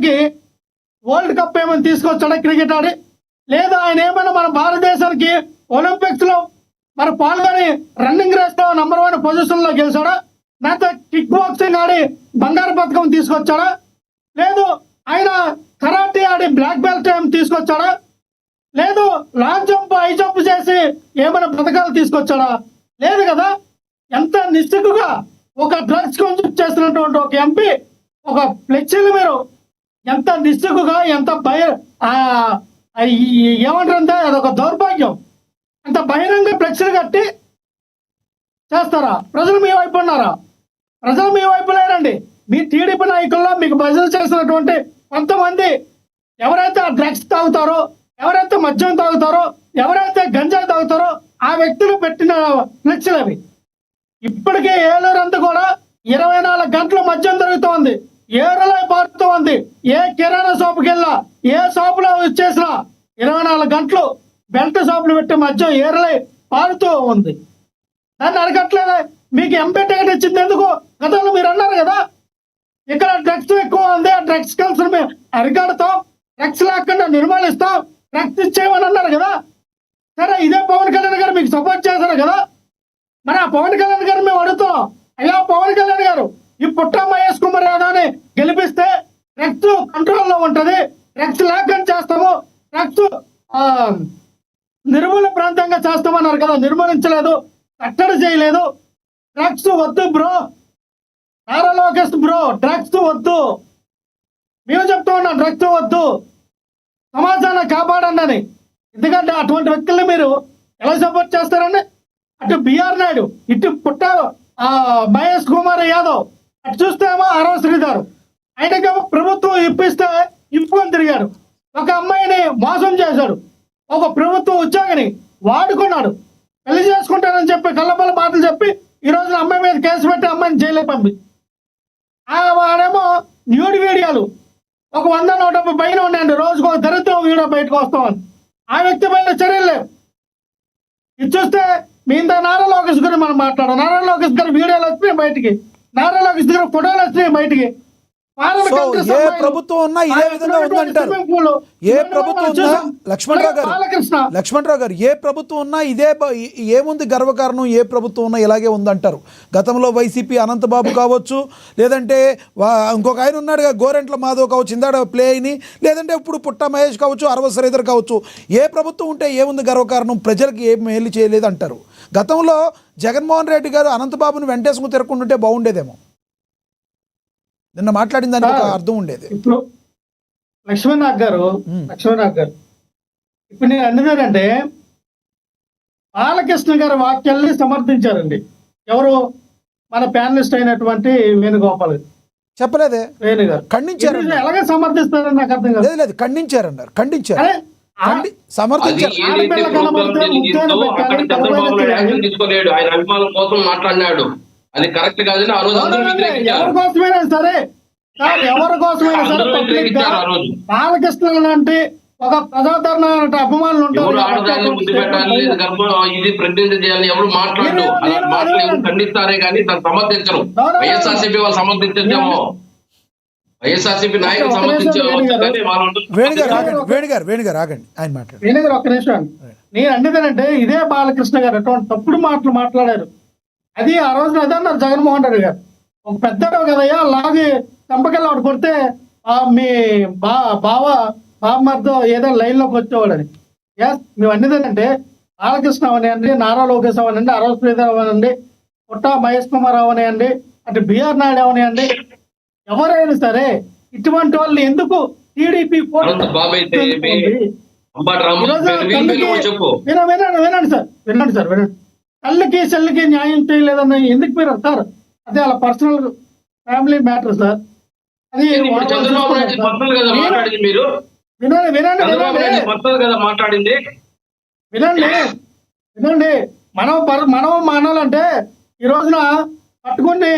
భారతదేశానికి world cup ఏమైనా తీసుకొచ్చాడా cricket ఆడి? లేదా ఆయన ఏమైనా మన భారతదేశానికి ఒలింపిక్స్లో మరి పాల్గొని రన్నింగ్ రేస్లో నంబర్ 1 పొజిషన్లో గెలిచాడా? లేకపోతే కిక్ బాక్సింగ్ ఆడి బంగారు పథకం తీసుకొచ్చాడా? లేదు ఆయన కరాటే ఆడి బ్లాక్ బెల్ట్ ఏమి తీసుకొచ్చాడా? లేదు లాంగ్ జంప్ హై జంప్ చేసి ఏమైనా పథకాలు తీసుకొచ్చాడా? లేదు కదా. ఎంత నిస్సిగ్గుగా ఒక డ్రగ్స్ కన్స్యూమ్ చేస్తున్నటువంటి ఒక ఎంపీ ఒక ఫ్లెక్సీలు మీరు ఎంత నిస్సిగ్గుగా ఎంత ఏమంటారంటే అదొక దౌర్భాగ్యం. అంత బహిరంగ ఫ్లెక్సీలు కట్టి చేస్తారా? ప్రజలు మీ వైపు ఉన్నారా? ప్రజలు మీ వైపు లేరండి. మీ టీడీపీ నాయకుల్లో మీకు బజలు చేసినటువంటి కొంతమంది ఎవరైతే ఆ డ్రగ్స్ తాగుతారో, ఎవరైతే మద్యం తాగుతారో, ఎవరైతే గంజాయి తాగుతారో ఆ వ్యక్తులు పెట్టిన ఫ్లెక్సీలు అవి. ఇప్పటికే ఏలూరంతా కూడా 24 గంటలు మద్యం జరుగుతోంది, ఏరులై పారుతూ ఉంది. ఏ కిరాణా షాపుకి వెళ్ళా, ఏ షాపులో వచ్చేసినా 24 గంటలు బెల్ట్ షాపులు పెట్టి మద్యం ఏరులై పారుతూ ఉంది. దాన్ని అడగట్లేదా? మీకు ఎంపీ టికెట్ ఇచ్చింది ఎందుకు? గతంలో మీరు అన్నారు కదా ఇక్కడ డ్రగ్స్ ఎక్కువ ఉంది, ఆ డ్రగ్స్ కల్చర్ మేము అరికడతాం, డ్రగ్స్ లేకుండా నిర్మూలిస్తాం, డ్రగ్స్ ఇచ్చేయమని అన్నారు కదా. సరే ఇదే పవన్ కళ్యాణ్ గారు మీకు సపోర్ట్ చేశారు కదా. మరి ఆ పవన్ కళ్యాణ్ గారు మేము అడుగుతున్నాం, అయ్యా పవన్ కళ్యాణ్ గారు ఈ పుట్ట మహేష్ కుమార్ యాదవ్ని గెలిపిస్తే డ్రగ్స్ కంట్రోల్లో ఉంటుంది, డ్రగ్స్ లేకుండా చేస్తాము, డ్రగ్స్ నిర్మూలన ప్రాంతంగా చేస్తామన్నారు కదా. నిర్మూలించలేదు, కట్టడి చేయలేదు. డ్రగ్స్ వద్దు bro, Nara Lokesh bro, drugs వద్దు. మేము చెప్తూ ఉన్నాం డ్రగ్స్ వద్దు, సమాజాన్ని కాపాడండి అని. ఎందుకంటే అటువంటి వ్యక్తుల్ని మీరు ఎలా సపోర్ట్ చేస్తారండి? అటు బిఆర్ నాయుడు, ఇటు పుట్ట మహేష్ కుమార్ యాదవ్, అటు చూస్తేమో అరవ శ్రీధర్. ఆయనకేమో ప్రభుత్వం ఇప్పిస్తే ఇప్పుకొని తిరిగాడు. ఒక అమ్మాయిని మోసం చేశాడు, ఒక ప్రభుత్వ ఉద్యోగిని వాడుకున్నాడు, పెళ్లి చేసుకుంటానని చెప్పి కళ్ళబల్ల మాటలు చెప్పి ఈ రోజున అమ్మాయి మీద కేసు పెట్టి అమ్మాయిని జైలు పంపి వాడేమో న్యూడ్ వీడియోలు ఒక 100-150 పైన ఉన్నాయండి. రోజుకు ఒక దరిద్రం వీడియో బయటకు వస్తామని ఆ వ్యక్తి పైన చర్యలు లేవు. ఇది చూస్తే మీ ఇంత నారా లోకేష్ గురించి మనం మాట్లాడాం. నారా లోకేష్ గారి వీడియోలు వచ్చినాయి బయటికి, నారా లోకేష్ గారి ఫోటోలు వచ్చినాయి బయటికి. ఏ ప్రభుత్వం ఉన్నా ఇదే విధంగా ఉందంటారు. ఏ ప్రభుత్వం ఉన్నా లక్ష్మణరావు గారు ఏ ప్రభుత్వం ఉన్నా ఇదే ఏముంది గర్వకారణం? ఏ ప్రభుత్వం ఉన్నా ఇలాగే ఉందంటారు. గతంలో వైసీపీ అనంతబాబు కావచ్చు, లేదంటే ఇంకొక ఆయన ఉన్నాడుగా గోరెంట్ల మాధవ్ కావచ్చు, ఇందాడ ప్లే అయిని, లేదంటే ఇప్పుడు పుట్ట మహేష్ కావచ్చు, అరవ శ్రీధర్ కావచ్చు. ఏ ప్రభుత్వం ఉంటే ఏముంది గర్వకారణం? ప్రజలకు ఏం మేలు చేయలేదు అంటారు. గతంలో జగన్మోహన్ రెడ్డి గారు అనంతబాబుని వెంటేసుకుని తిరగకుంటుంటే బాగుండేదేమో. నిన్న మాట్లాడిన దానికి ఒక అర్థం ఉండేది. ఇప్పుడు లక్ష్మణనాథ్ గారు ఇప్పుడు నేను అన్నదేనంటే బాలకృష్ణ గారి వాక్యాల్ని సమర్థించారండి. ఎవరు? మన ప్యానలిస్ట్ అయినటువంటి వేణుగోపాల్ చెప్పలేదే, వేణు గారు ఖండించారు. ఎలాగే సమర్థిస్తారని నాకు అర్థం కాదు. లేదు ఖండించారన్నారు, ఖండించారు, సమర్థించారు. తీసుకోలేడు, ఆయన అభిమానుల కోసం మాట్లాడినాడు. అది కరెక్ట్ కాదని ఆ రోజు ఎవరి కోసమైనా సరే సార్, ఎవరి కోసమైనా సరే బాలకృష్ణ లాంటి ఒక ప్రజాదరణ అభిమానులు ఉంటారు. ఇది ప్రతినిధి చేయాలని ఎవరు మాట్లాడు, అలాంటి మాటలు ఎవరు ఖండిస్తారే కానీ దాన్ని సమర్థించరు. వైఎస్ఆర్సీపీ వాళ్ళు సమర్థించేమో, వైఎస్ఆర్సీపీ నాయకులు సమర్థించే. వేణుగారు ఆగండి, ఆయన మాట్లాడు. వేణుగారు ఒక్క నిమిషం. నేను అన్నదేనంటే ఇదే బాలకృష్ణ గారు అటువంటి తప్పుడు మాటలు మాట్లాడారు. అది ఆ రోజున అదే అన్నారు జగన్మోహన్ రెడ్డి గారు. ఒక పెద్దడు కదయ్యా లాగి చంపకెళ్ళి ఆవిడ కొడితే మీ బామ్మతో ఏదో లైన్లోకి వచ్చేవాడని. మేము అన్నదేనంటే బాలకృష్ణ అవనివ్వండి, నారా లోకేష్ అవనండి, అరవ శ్రీధర్ అవనండి, పుట్ట మహేష్ కుమార్ అవనివ్వండి, అటు బిఆర్ నాయుడు అవనివ్వండి, ఎవరైనా సరే ఇటువంటి వాళ్ళు ఎందుకు టీడీపీ వినండి సార్ తల్లికి చెల్లికి న్యాయం చేయలేదన్న ఎందుకు మీరు సార్? అదే అలా పర్సనల్ ఫ్యామిలీ మ్యాటర్ సార్. అది వినండి. మనం మానాలంటే ఈ రోజున పట్టుకుని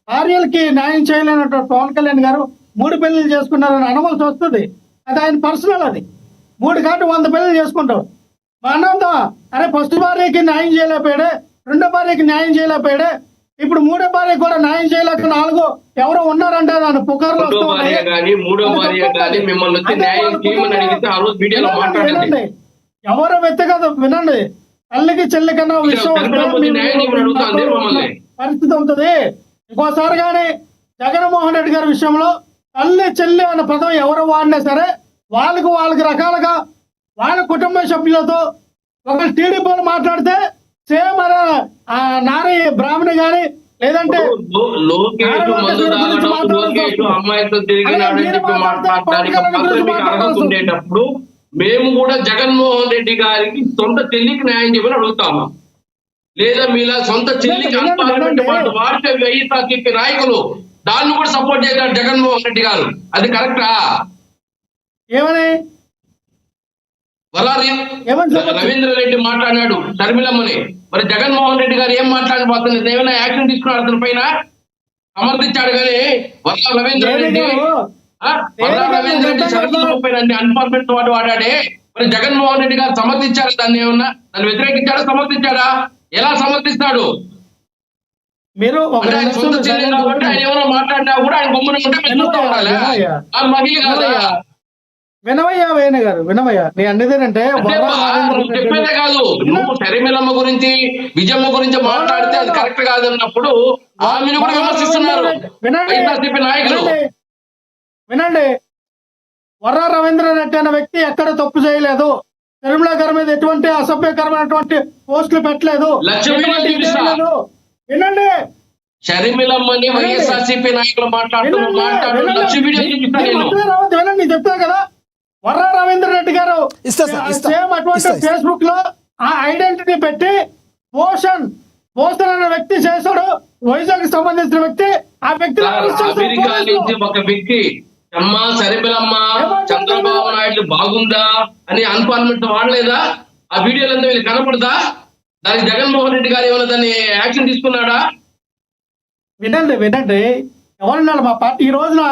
భార్యలకి న్యాయం చేయలేనటువంటి పవన్ కళ్యాణ్ గారు 3 పెళ్లిళ్ళు చేసుకున్నారని అనవలసి వస్తుంది. అది ఆయన పర్సనల్. అది 3 కాదు 100 పెళ్లిళ్ళు చేసుకుంటారు. అనంతా అరే ఫస్ట్ భార్యకి న్యాయం చేయలేకపోయాడే, రెండో భార్యకి న్యాయం చేయలేకపోయాడే, ఇప్పుడు మూడో భార్య కూడా న్యాయం చేయలేక నాలుగో ఎవరో ఉన్నారంటే దాని పుకార్లు రెండో వస్తూ భార్య ఉన్నాయి. గాని మూడో అది భార్య తప్పదు. గాని మిమ్మల్ని వచ్చి అంటే న్యాయం వాళ్ళ చేయమని కుటుంబం- అడిగితే ఆ రోజు వీడియోలో మాట్లాడండి. వినండి. ఎవరు వ్యక్తిగత వినండి. తల్లికి చెల్లి కన్నా విషయం వస్తే చంద్రబాబు మీరు న్యాయం చేయమని అడుగుతాంది మమ్మల్ని. పరిస్థితి ఉంటుంది. ఇంకోసారి కానీ జగన్మోహన్ రెడ్డి గారి విషయంలో తల్లి చెల్లి అనే పదం ఎవరు వాడినా సరే వాళ్ళకి రకాలుగా వాళ్ళ కుటుంబ సభ్యులతో ఒకరు టీడీపీలో మాట్లాడితే సేమ్ నారీ బ్రాహ్మణి గాని లేదంటే లోకేష్ మందు తాగడం, లోకేష్ అమ్మాయితో తిరిగినాడని చెప్పి మాట్లాడడానికి మాత్రం మీకు అర్హత ఉండేటప్పుడు మేము కూడా జగన్మోహన్ రెడ్డి గారికి సొంత చెల్లికి న్యాయం చేయమని అడుగుతాము. లేదా మీలా సొంత చెల్లికి అల్పార్మెంట్ పాటు వాడితే వైఎస్ఆర్సీపీ నాయకులు దాన్ని కూడా సపోర్ట్ చేశారు జగన్మోహన్ రెడ్డి గారు. అది కరెక్టా? ఏమని రవీంద్ర రెడ్డి మాట్లాడినాడు షర్మిలమ్మని. మరి జగన్మోహన్ రెడ్డి గారు ఏం మాట్లాడిపోతుంది? ఏమైనా యాక్షన్ తీసుకున్నాడు అతని పైన? సమర్థించాడు కానీ వల్ల రవీంద్ర రెడ్డి షర్మిలమ్మ పైన అన్పార్మెంట్ వాడు వాడాడే. మరి జగన్మోహన్ రెడ్డి గారు సమర్థించాడు దాన్ని? ఏమన్నా దాన్ని వ్యతిరేకించాడా? సమర్థించాడా? ఎలా సమర్థిస్తాడు? మీరు ఆయన సొంత చెల్లి కాబట్టి ఆయన ఎవరో మాట్లాడినా కూడా ఆయన బొమ్మను ఉంటే మీరు చూస్తూ ఉండాలి. ఆ మహిళ కాదా? వినవయ్యా వేణు గారు, వినవయ్యా నీ అన్నదేనంటే చెప్పేదే కాదు. నువ్వు షర్మిలమ్మ గురించి విజయమ్మ గురించి మాట్లాడితే అది కరెక్ట్ కాదన్నప్పుడు ఆమెను కూడా విమర్శిస్తున్నారు వైఎస్ఆర్సీపీ నాయకులు. వినండి, వర్రా రవీంద్ర రెడ్డి అనే వ్యక్తి ఎక్కడ తప్పు చేయలేదు. షర్మిల గారి మీద ఎటువంటి అసభ్యకరమైనటువంటి పోస్టులు పెట్టలేదు. వినండి, షర్మిలమ్మని వైఎస్ఆర్సీపీ నాయకులు మాట్లాడుతున్నారు. లక్ష వీడియో చూపిస్తాను. వినండి, చెప్తాను కదా. వర్రా రవీంద్ర రెడ్డి గారు సేమ్ అటువంటి ఫేస్బుక్ లో ఆ ఐడెంటిటీ పెట్టి పోషన్ అనే వ్యక్తి చేశాడు. వైజాగ్ సంబంధించిన వ్యక్తి. ఆ వ్యక్తి అమెరికా నుంచి ఒక వ్యక్తి అమ్మ షర్మిలమ్మ చంద్రబాబు నాయుడు బాగుందా అని అన్పార్మెంట్ వాడలేదా? ఆ వీడియోలంతా వీళ్ళు కనపడదా? దానికి జగన్మోహన్ రెడ్డి గారు ఏమైనా దాన్ని యాక్షన్ తీసుకున్నాడా? వినండి, ఎవరున్నాడు మా పార్టీ ఈ రోజున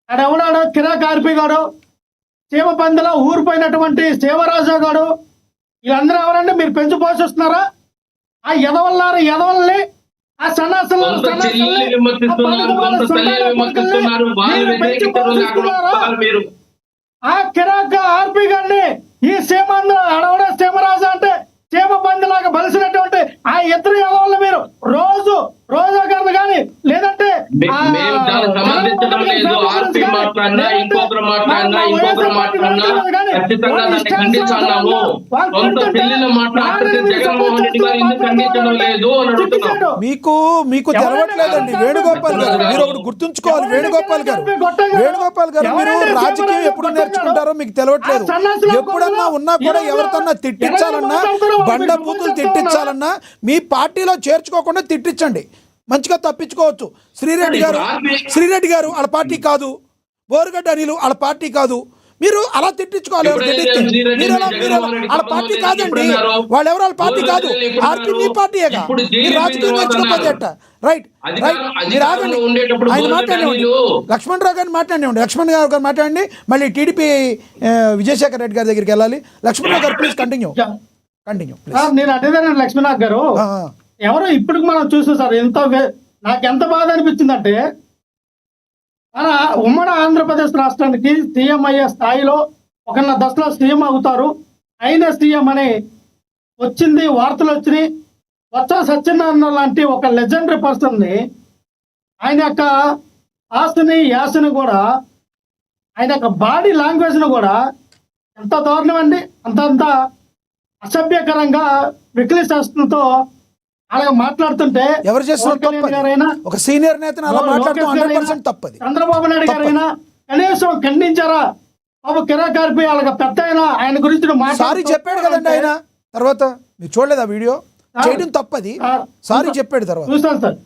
ఆడెవడాడు కిరాక్ ఆర్పి గాడు, సీమపందిలో ఊరిపోయినటువంటి శివరాజు గాడు, వీళ్ళందరూ ఎవరండి? మీరు పెంచి పోషిస్తున్నారా? ఆ ఎదవల్ని ఆ సన్నాసులు ఆ కిరాక్ ఆర్పి గారిని ఈ సీమాంధ్ర అడవడే సీమరాజు అంటే సీమ పందిలాగా బలిసినటువంటి ఆ ఇద్దరు ఎదవల్ని మీరు రోజా గారిని కానీ లేదంటే మీకు తెలవట్లేదండి వేణుగోపాల్ గారు. మీరు ఒకటి గుర్తుంచుకోవాలి. వేణుగోపాల్ గారు మీరు రాజకీయం ఎప్పుడు నేర్చుకుంటారో మీకు తెలవట్లేదు. ఎప్పుడన్నా ఉన్నా కూడా ఎవరితోన్నా తిట్టించాలన్నా, బండ బూతులు తిట్టించాలన్నా మీ పార్టీలో చేర్చుకోకుండా తిట్టించండి, మంచిగా తప్పించుకోవచ్చు. శ్రీరెడ్డి గారు వాళ్ళ పార్టీ కాదు, బోరుగడ్డ అనిలు వాళ్ళ పార్టీ కాదు. మీరు అలా తిట్టించుకోవాలి. వాళ్ళ పార్టీ కాదండి, వాళ్ళు ఎవరు వాళ్ళ పార్టీ కాదు. ఆర్పీ మీ పార్టీయేగా. మీరు రాజకీయం నేర్చుకోకపోతే ఎట్ట? రైట్ మీరు ఆగండి. ఆయన మాట్లాడండి, లక్ష్మణ్ రావు గారిని మాట్లాడండి. మళ్ళీ టీడీపీ విజయశేఖర్ రెడ్డి గారి దగ్గరికి వెళ్ళాలి. లక్ష్మణ్ రావు గారు ప్లీజ్ కంటిన్యూ. నేను అదేదాన్ని లక్ష్మీనాథ్ గారు ఎవరో ఇప్పుడు మనం చూసాం సార్. నాకు ఎంత బాధ అనిపించిందంటే మన ఉమ్మడి ఆంధ్రప్రదేశ్ రాష్ట్రానికి సీఎం అయ్యే స్థాయిలో ఒకన్న దశలో సీఎం అవుతారు, అయిన సీఎం అని వచ్చింది, వార్తలు వచ్చినాయి. బొత్స సత్యనారాయణ లాంటి ఒక లెజెండరీ పర్సన్ని ఆయన యొక్క ఆస్తిని యాసని కూడా ఆయన యొక్క బాడీ లాంగ్వేజ్ను కూడా ఎంత దారుణం అండి. అంత అసభ్యకరంగా విక్లిశాస్త్రంతో అలాగే మాట్లాడుతుంటే ఎవరు చేస్తున్నారు? ఒక సీనియర్ నేతను అలా మాట్లాడటం 100% తప్పది. చంద్రబాబు నాయుడు గారైనా కనీసం ఖండించారా? బాబు కిరాక్ ఆర్పి అలాగ పెద్ద ఆయన గురించి సారీ చెప్పాడు కదండి ఆయన. తర్వాత మీరు చూడలేదు ఆ వీడియో? చేయడం తప్పది, సారీ చెప్పాడు. తర్వాత చూసాను సార్.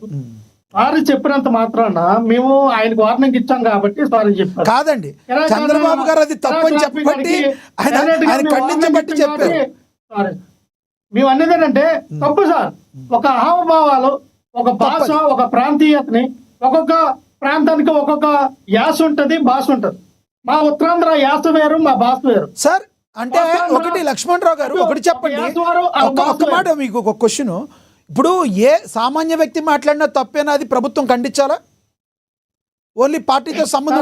సారీ చెప్పినంత మాత్రాన మేము ఆయనకు వార్నింగ్ ఇచ్చాం కాబట్టి సారీ చెప్పారు కాదండి. చంద్రబాబు గారు అది తప్పని చెప్పబట్టి ఆయన ఖండించబట్టి చెప్పారు. మేము అనేది ఏంటంటే తప్పు సార్. ఒక హావభావాలు, ఒక భాష, ఒక ప్రాంతీయతని, ఒక్కొక్క ప్రాంతానికి ఒక్కొక్క యాస ఉంటది, భాష ఉంటది. మా ఉత్తరాంధ్ర యాస వేరు, మా భాష వేరు సార్. అంటే ఒకటి లక్ష్మణ్ రావు గారు ఒకటి చెప్పండి, ఒక్క మాట మీకు ఒక క్వశ్చన్. ఇప్పుడు ఏ సామాన్య వ్యక్తి మాట్లాడినా తప్పేనా అది ప్రభుత్వం ఖండించాలా? ఓన్లీ పార్టీతో సంబంధం